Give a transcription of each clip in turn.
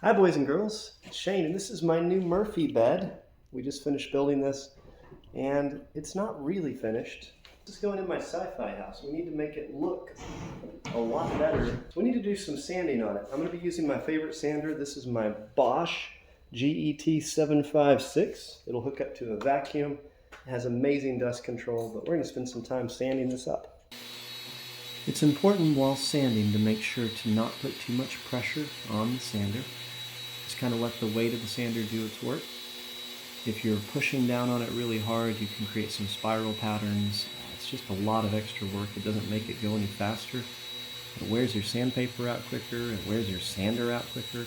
Hi boys and girls, it's Shane and this is my new Murphy bed. We just finished building this and it's not really finished. This is going in my sci-fi house. We need to make it look a lot better. So we need to do some sanding on it. I'm going to be using my favorite sander. This is my Bosch GET756. It'll hook up to a vacuum. It has amazing dust control, but we're going to spend some time sanding this up. It's important while sanding to make sure to not put too much pressure on the sander. Just kind of let the weight of the sander do its work. If you're pushing down on it really hard, you can create some spiral patterns. It's just a lot of extra work. It doesn't make it go any faster. It wears your sandpaper out quicker. It wears your sander out quicker.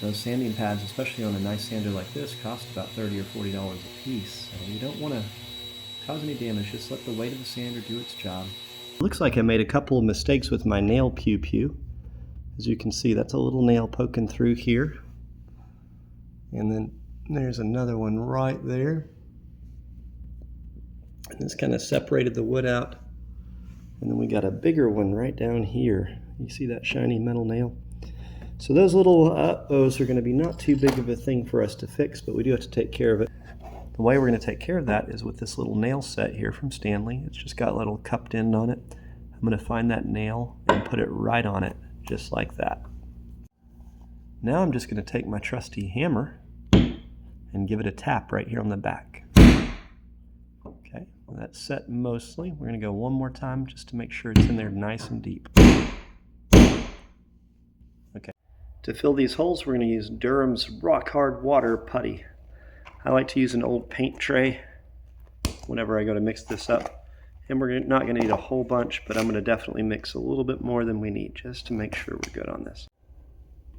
Those sanding pads, especially on a nice sander like this, cost about $30 or $40 a piece. So you don't want to cause any damage. Just let the weight of the sander do its job. Looks like I made a couple of mistakes with my nail pew. As you can see, that's a little nail poking through here. And then there's another one right there. And this kind of separated the wood out. And then we got a bigger one right down here. You see that shiny metal nail? So those little uh-ohs are going to be not too big of a thing for us to fix, but we do have to take care of it. The way we're going to take care of that is with this little nail set here from Stanley. It's just got a little cupped end on it. I'm going to find that nail and put it right on it, just like that. Now I'm just going to take my trusty hammer and give it a tap right here on the back. Okay, well, that's set mostly. We're going to go one more time just to make sure it's in there nice and deep. Okay. To fill these holes, we're going to use Durham's Rock Hard Water Putty. I like to use an old paint tray whenever I go to mix this up. And we're not going to need a whole bunch, but I'm going to definitely mix a little bit more than we need just to make sure we're good on this.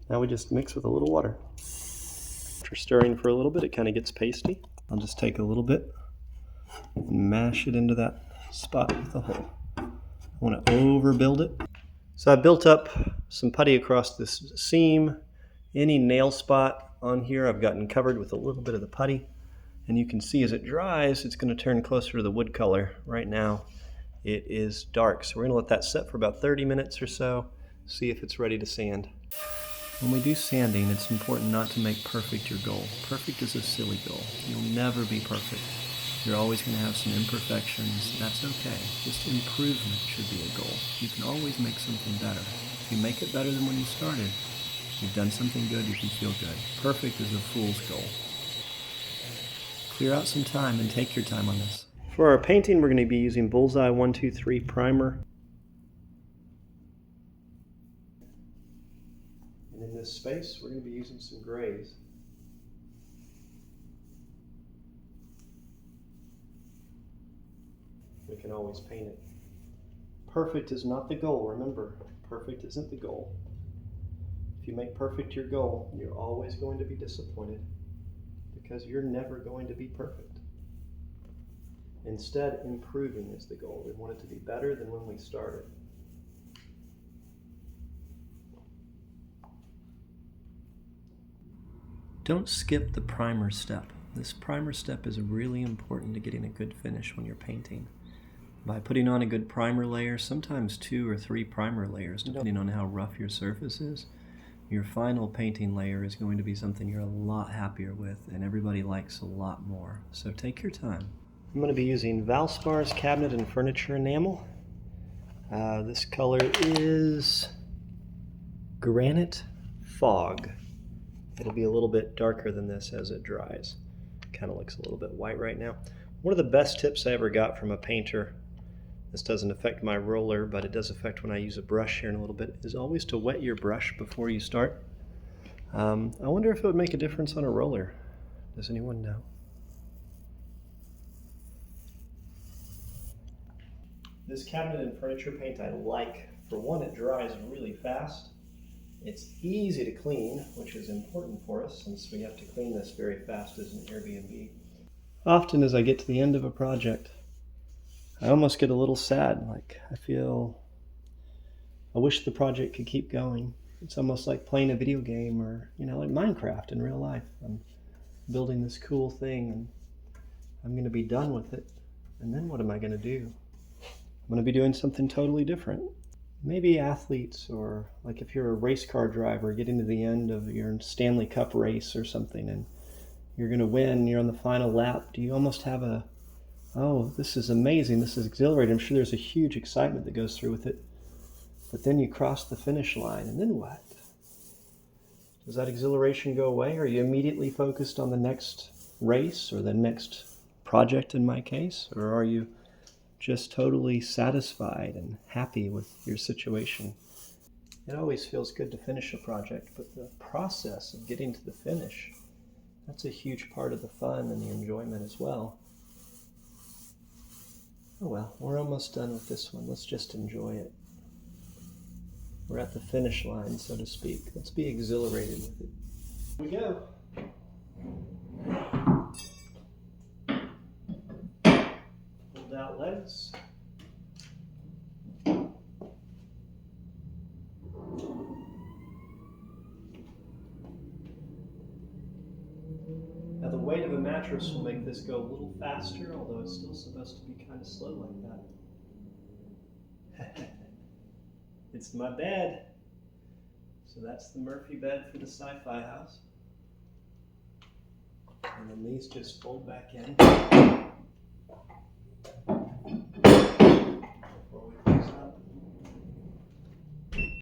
Now we just mix with a little water. After stirring for a little bit, it kind of gets pasty. I'll just take a little bit and mash it into that spot with the hole. I want to overbuild it. So I built up some putty across this seam. Any nail spot on here I've gotten covered with a little bit of the putty. And you can see as it dries, it's going to turn closer to the wood color. Right now it is dark. So we're going to let that set for about 30 minutes or so, see if it's ready to sand. When we do sanding, it's important not to make perfect your goal. Perfect is a silly goal. You'll never be perfect. You're always going to have some imperfections. That's okay. Just improvement should be a goal. You can always make something better. If you make it better than when you started, you've done something good, you can feel good. Perfect is a fool's goal. Clear out some time and take your time on this. For our painting, we're going to be using Bullseye 123 primer. And in this space, we're going to be using some grays. We can always paint it. Perfect is not the goal, remember. Perfect isn't the goal. If you make perfect your goal, you're always going to be disappointed because you're never going to be perfect. Instead, improving is the goal. We want it to be better than when we started. Don't skip the primer step. This primer step is really important to getting a good finish when you're painting. By putting on a good primer layer, sometimes 2 or 3 primer layers, depending on how rough your surface is, your final painting layer is going to be something you're a lot happier with and everybody likes a lot more. So take your time. I'm going to be using Valspar's cabinet and furniture enamel. This color is Granite Fog. It'll be a little bit darker than this as it dries. Kind of looks a little bit white right now. One of the best tips I ever got from a painter, this doesn't affect my roller, but it does affect when I use a brush here in a little bit, is always to wet your brush before you start. I wonder if it would make a difference on a roller. Does anyone know? This cabinet and furniture paint I like. For one, it dries really fast. It's easy to clean, which is important for us since we have to clean this very fast as an Airbnb. Often as I get to the end of a project, I almost get a little sad. Like I wish the project could keep going. It's almost like playing a video game or, like Minecraft in real life. I'm building this cool thing and I'm going to be done with it. And then what am I going to do? I'm going to be doing something totally different. Maybe athletes, or like if you're a race car driver getting to the end of your Stanley Cup race or something and you're going to win, you're on the final lap, do you almost have a, oh, this is amazing, this is exhilarating, I'm sure there's a huge excitement that goes through with it, but then you cross the finish line, and then what? Does that exhilaration go away? Are you immediately focused on the next race or the next project in my case? Or are you just totally satisfied and happy with your situation? It always feels good to finish a project, but the process of getting to the finish, that's a huge part of the fun and the enjoyment as well. Oh well, we're almost done with this one. Let's just enjoy it. We're at the finish line, so to speak. Let's be exhilarated with it. Here we go. Hold out legs. Now the weight of the mattress will make this go a little faster, although it's still supposed to be kind of slow like that. It's my bed. So that's the Murphy bed for the Sci-fi house. And then these just fold back in.